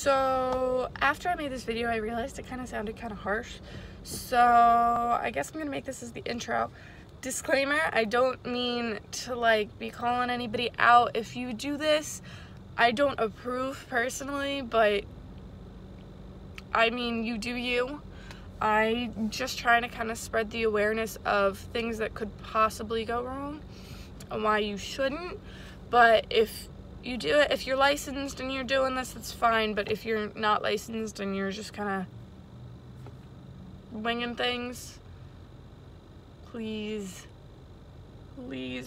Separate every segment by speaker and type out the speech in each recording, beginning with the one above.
Speaker 1: So after I made this video, I realized it kind of sounded kind of harsh. So I guess I'm gonna make this as the intro. Disclaimer, I don't mean to like be calling anybody out if you do this. I don't approve personally, but I mean, you do you. I'm just trying to kind of spread the awareness of things that could possibly go wrong and why you shouldn't. But if you do it, if you're licensed and you're doing this, that's fine. But if you're not licensed and you're just kind of winging things, please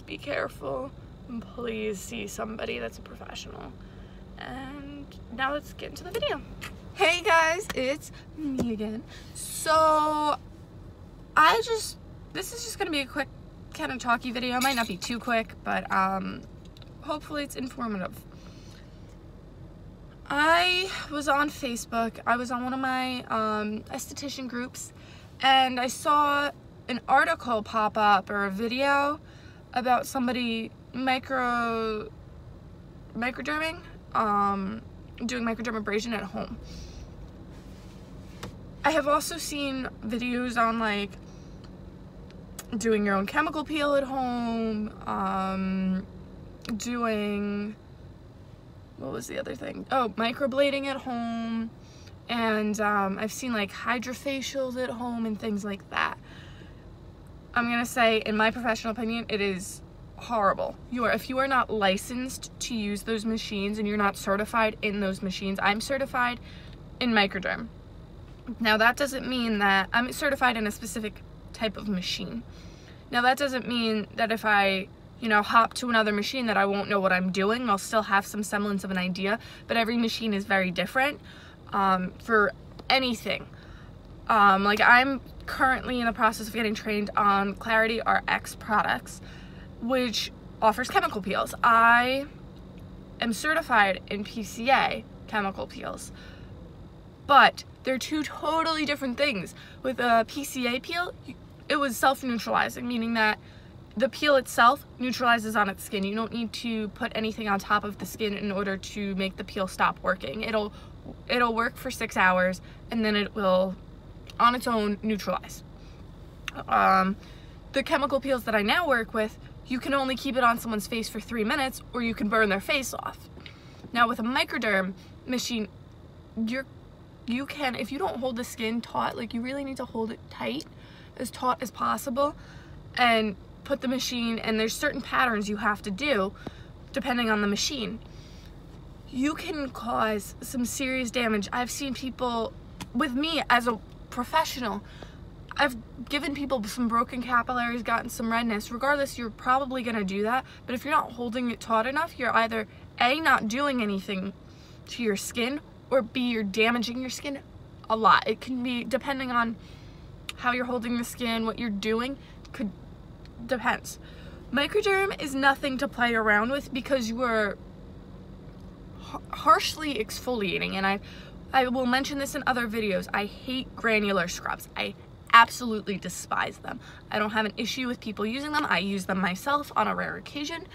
Speaker 1: be careful, and please see somebody that's a professional. And now let's get into the video. Hey guys, it's me again. So this is just gonna be a quick kind of talky video. It might not be too quick, but hopefully it's informative. I was on Facebook. I was on one of my esthetician groups, and I saw an article pop up or a video about somebody microderming, doing microdermabrasion at home. I have also seen videos on like doing your own chemical peel at home, doing, what was the other thing? Oh, microblading at home, and I've seen like hydrofacials at home and things like that. I'm gonna say, in my professional opinion, it is horrible. If you are not licensed to use those machines and you're not certified in those machines, I'm certified in microderm. Now that doesn't mean that I'm certified in a specific type of machine. Now that doesn't mean that if I, hop to another machine that I won't know what I'm doing. I'll still have some semblance of an idea, but every machine is very different for anything. Like I'm currently in the process of getting trained on Clarity RX products, which offers chemical peels. I am certified in PCA chemical peels, but they're two totally different things. With a PCA peel, it was self-neutralizing, meaning that the peel itself neutralizes on its skin. You don't need to put anything on top of the skin in order to make the peel stop working. It'll work for 6 hours, and then it will on its own neutralize. The chemical peels that I now work with, you can only keep it on someone's face for 3 minutes, or you can burn their face off. Now with a microderm machine, you can, if you don't hold the skin taut, like you really need to hold it tight, as taut as possible, and put the machine, and there's certain patterns you have to do depending on the machine. You can cause some serious damage. I've seen people, with me as a professional, I've given people some broken capillaries, gotten some redness. Regardless, you're probably gonna do that, but if you're not holding it taut enough, you're either A, not doing anything to your skin, or B, you're damaging your skin a lot. It can be, depending on how you're holding the skin, what you're doing, depends. Microderm is nothing to play around with because you are harshly exfoliating, and I will mention this in other videos. I hate granular scrubs. I absolutely despise them. I don't have an issue with people using them. I use them myself on a rare occasion.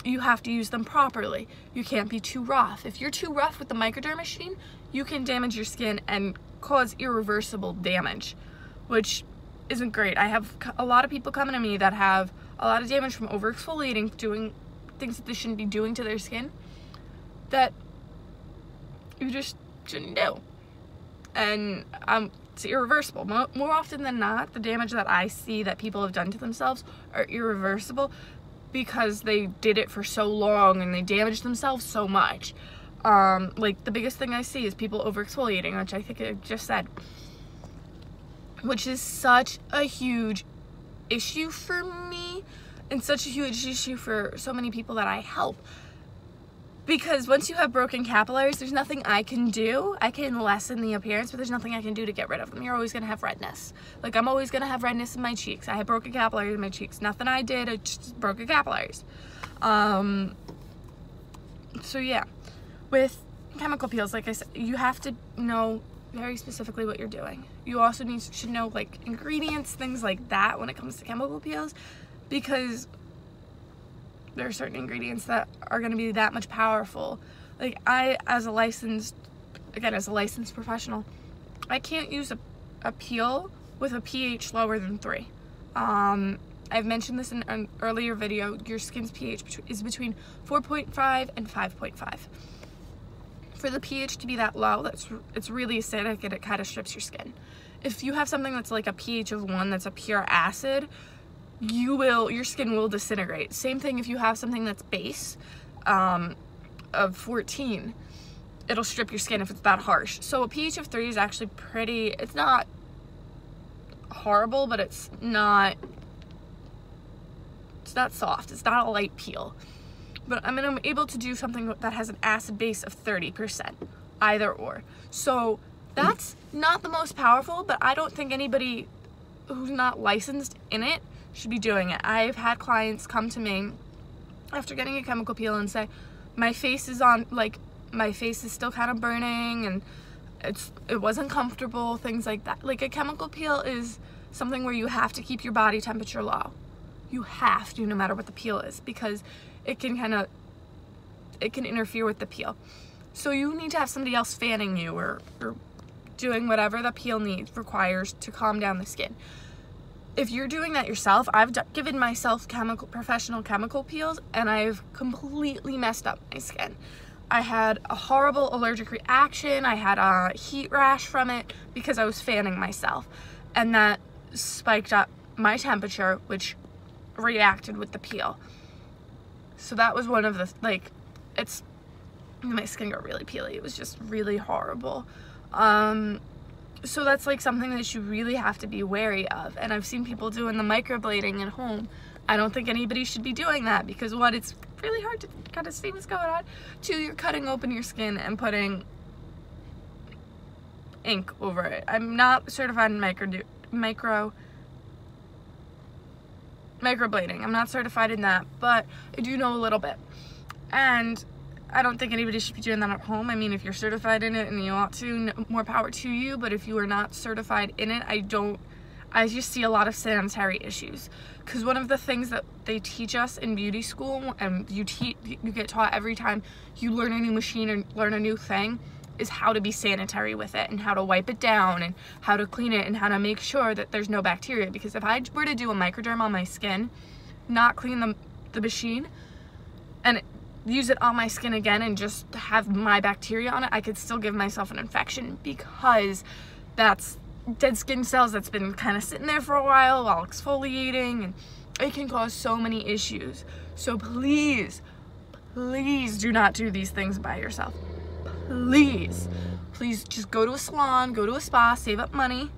Speaker 1: You have to use them properly. You can't be too rough. If you're too rough with the microderm machine, you can damage your skin and cause irreversible damage, which isn't great. I have a lot of people coming to me that have a lot of damage from overexfoliating, doing things that they shouldn't be doing to their skin that you just shouldn't do. And it's irreversible. More often than not, the damage that I see that people have done to themselves are irreversible because they did it for so long and they damaged themselves so much. Like the biggest thing I see is people overexfoliating, which I think I just said, which is such a huge issue for me and such a huge issue for so many people that I help. Because once you have broken capillaries, there's nothing I can do. I can lessen the appearance, but there's nothing I can do to get rid of them. You're always gonna have redness. Like I'm always gonna have redness in my cheeks. I have broken capillaries in my cheeks. Nothing I did, I just broken capillaries. So yeah, with chemical peels, like I said, you have to know very specifically what you're doing. You also should know like ingredients, things like that when it comes to chemical peels, because there are certain ingredients that are going to be that much powerful Like as a licensed professional, I can't use a peel with a pH lower than 3. I've mentioned this in an earlier video. Your skin's pH is between 4.5 and 5.5. For the pH to be that low, it's really acidic and it kind of strips your skin. If you have something that's like a pH of 1 that's a pure acid, your skin will disintegrate. Same thing if you have something that's base of 14, it'll strip your skin if it's that harsh. So a pH of 3 is actually it's not horrible, but it's not soft. It's not a light peel. But I'm able to do something that has an acid base of 30%, either or. So that's not the most powerful, but I don't think anybody who's not licensed in it should be doing it. I've had clients come to me after getting a chemical peel and say, my face is still kind of burning and it wasn't comfortable, things like that. Like, a chemical peel is something where you have to keep your body temperature low. You have to, no matter what the peel is, because it can interfere with the peel. So you need to have somebody else fanning you or doing whatever the peel requires to calm down the skin. If you're doing that yourself, I've given myself professional chemical peels and I've completely messed up my skin. I had a horrible allergic reaction. I had a heat rash from it because I was fanning myself, and that spiked up my temperature, which reacted with the peel. So that was one of the, my skin got really peely. It was just really horrible. So that's like something that you really have to be wary of. And I've seen people doing the microblading at home. I don't think anybody should be doing that because, one, it's really hard to kind of see what's going on. 2, you're cutting open your skin and putting ink over it. I'm not certified in microblading. I'm not certified in that, but I do know a little bit. And I don't think anybody should be doing that at home. I mean, if you're certified in it and you want to, more power to you. But if you are not certified in it, I just see a lot of sanitary issues. Because one of the things that they teach us in beauty school, and you get taught every time you learn a new machine or learn a new thing, is how to be sanitary with it and how to wipe it down and how to clean it and how to make sure that there's no bacteria. Because if I were to do a microderm on my skin, not clean the machine, and use it on my skin again and just have my bacteria on it, I could still give myself an infection, because that's dead skin cells that's been kind of sitting there for a while exfoliating, and it can cause so many issues. So please do not do these things by yourself. Please just go to a salon, go to a spa, save up money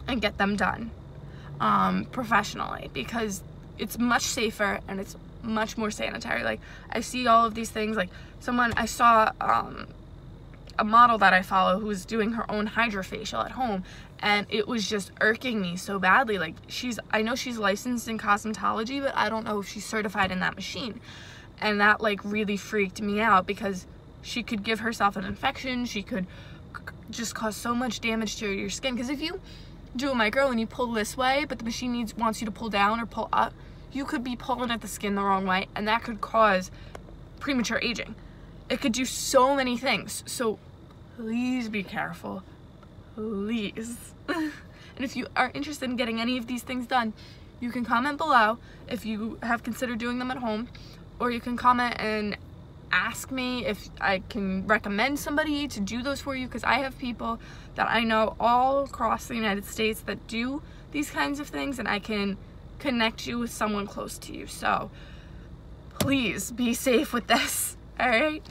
Speaker 1: and get them done professionally, because it's much safer and it's much more sanitary. Like, I see all of these things, like I saw a model that I follow who was doing her own hydrofacial at home, and it was just irking me so badly. Like, I know she's licensed in cosmetology, but I don't know if she's certified in that machine, and that like really freaked me out, because she could give herself an infection. She could just cause so much damage to your skin, because if you do a micro and you pull this way but the machine wants you to pull down or pull up, you could be pulling at the skin the wrong way, and that could cause premature aging. It could do so many things. So please be careful, please. And if you are interested in getting any of these things done, you can comment below if you have considered doing them at home, or you can comment and ask me if I can recommend somebody to do those for you, because I have people that I know all across the United States that do these kinds of things, and I can connect you with someone close to you. So please be safe with this, all right?